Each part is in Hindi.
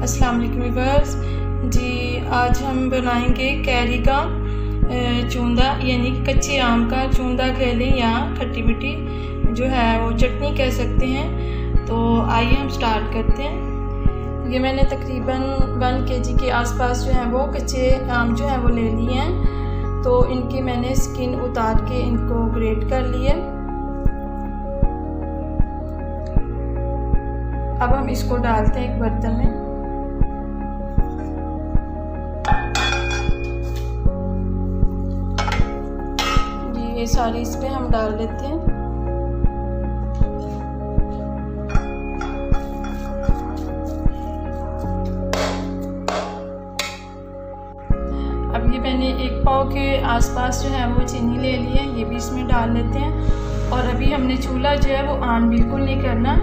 अस्सलाम वालेकुम व्यूअर्स जी। आज हम बनाएंगे कैरी का चूंदा, यानी कि कच्चे आम का चूंदा कह लें या खट्टी मीठी जो है वो चटनी कह सकते हैं। तो आइए हम स्टार्ट करते हैं। ये मैंने तकरीबन 1 kg के आसपास जो है वो कच्चे आम जो है वो ले लिए हैं। तो इनकी मैंने स्किन उतार के इनको ग्रेट कर लिए। अब हम इसको डालते हैं एक बर्तन में। ये सारी इस पे हम डाल लेते हैं। अब ये मैंने 1 पाव के आसपास जो है वो चीनी ले ली है, ये भी इसमें डाल लेते हैं। और अभी हमने चूल्हा जो है वो ऑन बिल्कुल नहीं करना,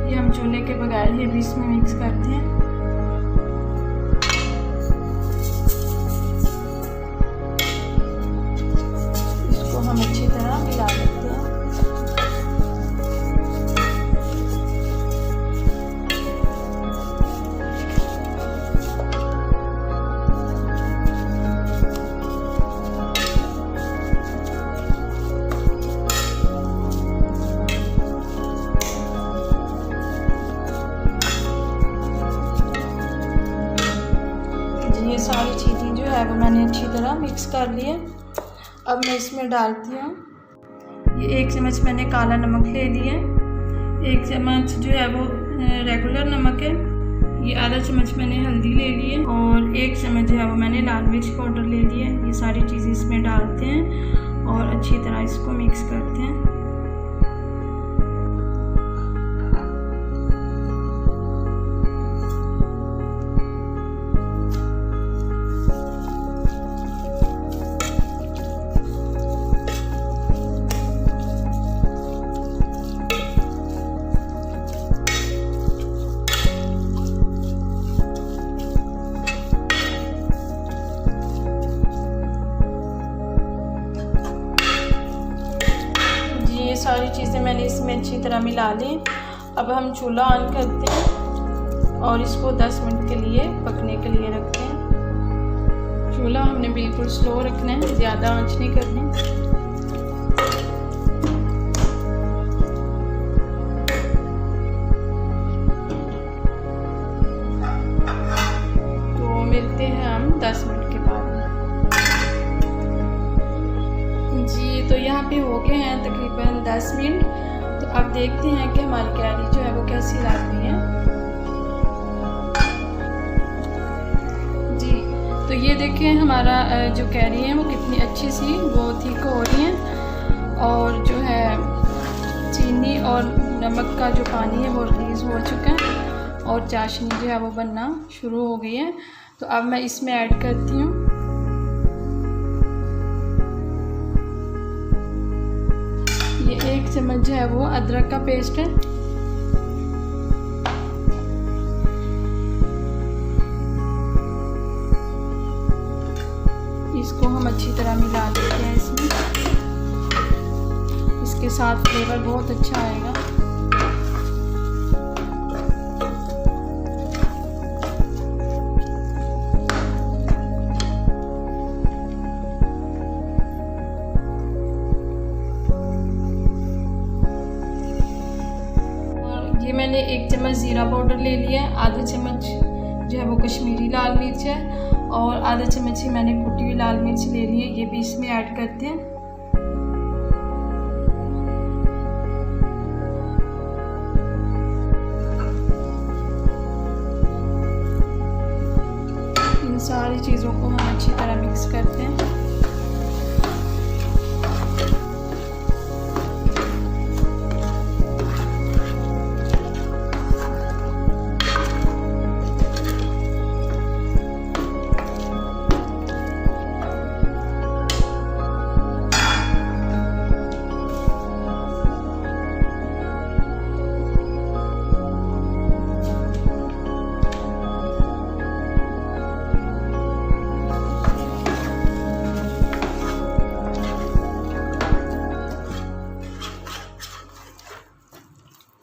ये हम चूल्हे के बगैर ये भी इसमें मिक्स करते हैं। इसको हम अच्छी तरह मिला लेते हैं। ये सारी चीज़ें जो है वो मैंने अच्छी तरह मिक्स कर ली है। अब मैं इसमें डालती हूँ, ये 1 चम्मच मैंने काला नमक ले लिया है, 1 चम्मच जो है वो रेगुलर नमक है, ये आधा चम्मच मैंने हल्दी ले ली है और 1 चम्मच जो है वो मैंने लाल मिर्च पाउडर ले लिया है। ये सारी चीज़ें इसमें डालते हैं और अच्छी तरह इसको मिक्स करते हैं। ये सारी चीज़ें मैंने इसमें अच्छी तरह मिला ली। अब हम चूल्हा ऑन करते हैं और इसको 10 मिनट के लिए पकने के लिए रखते हैं। चूल्हा हमने बिल्कुल स्लो रखना है, ज़्यादा आंच नहीं करनी। तो मिलते हैं हम 10 मिनट के बाद। जी तो यहाँ पे हो गए हैं तकरीबन 10 मिनट। तो अब देखते हैं कि हमारी कैरी जो है वो कैसी लग रही है। जी तो ये देखें हमारा जो कैरी है वो कितनी अच्छी सी वो थिक हो रही है और जो है चीनी और नमक का जो पानी है वो रिलीज़ हो चुका है और चाशनी जो है वो बनना शुरू हो गई है। तो अब मैं इसमें ऐड करती हूँ ये 1 चम्मच जो है वो अदरक का पेस्ट है। इसको हम अच्छी तरह मिला लेते हैं इसमें, इसके साथ फ्लेवर बहुत अच्छा आएगा। ये मैंने 1 चम्मच ज़ीरा पाउडर ले लिया है, आधा चम्मच जो है वो कश्मीरी लाल मिर्च है और आधा चम्मच ही मैंने कुटी हुई लाल मिर्च ले ली है, ये भी इसमें ऐड करते हैं। इन सारी चीज़ों को हम अच्छी तरह मिक्स करते हैं।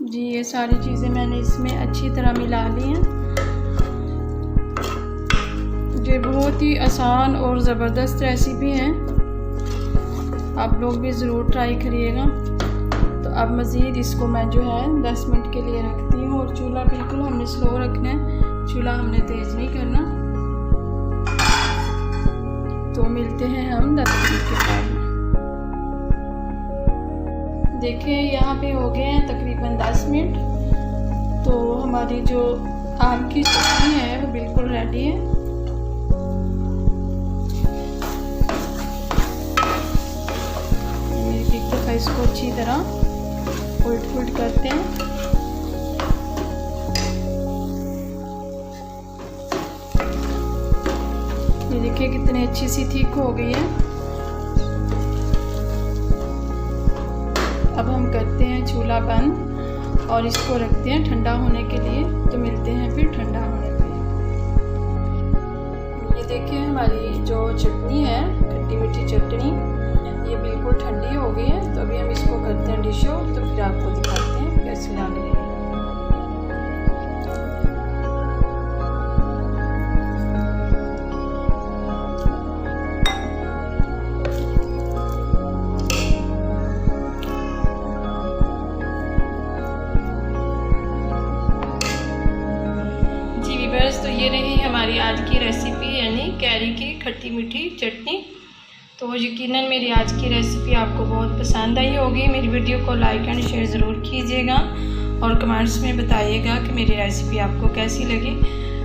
जी ये सारी चीज़ें मैंने इसमें अच्छी तरह मिला ली हैं। ये बहुत ही आसान और ज़बरदस्त रेसिपी है, आप लोग भी ज़रूर ट्राई करिएगा। तो अब मज़ीद इसको मैं जो है 10 मिनट के लिए रखती हूँ, और चूल्हा बिल्कुल हमने स्लो रखना है, चूल्हा हमने तेज़ नहीं करना। तो मिलते हैं हम 10 मिनट के बाद। देखिए यहाँ पे हो गए हैं तकरीबन 10 मिनट। तो हमारी जो आम की चटनी है वो बिल्कुल रेडी है। एक दफ़ा इसको अच्छी तरह उलट करते हैं। ये देखिए कितनी अच्छी सी थिक हो गई है। अब हम करते हैं चूल्हा बंद और इसको रखते हैं ठंडा होने के लिए। तो मिलते हैं फिर ठंडा होने पे। ये देखिए हमारी जो चटनी है, खट्टी मीठी चटनी, ये बिल्कुल ठंडी हो गई है। तो अभी हम इसको करते हैं डिश आउट, तो फिर आपको दिखाते हैं कैसे डालनी है। तो ये रही हमारी आज की रेसिपी, यानी कैरी की खट्टी मीठी चटनी। तो यकीनन मेरी आज की रेसिपी आपको बहुत पसंद आई होगी। मेरी वीडियो को लाइक एंड शेयर ज़रूर कीजिएगा और कमेंट्स में बताइएगा कि मेरी रेसिपी आपको कैसी लगी।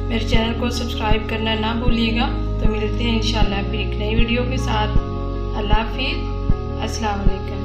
मेरे चैनल को सब्सक्राइब करना ना भूलिएगा। तो मिलते हैं इंशाल्लाह फिर एक नई वीडियो के साथ। अल्लाह हाफिज़, अस्सलाम वालेकुम।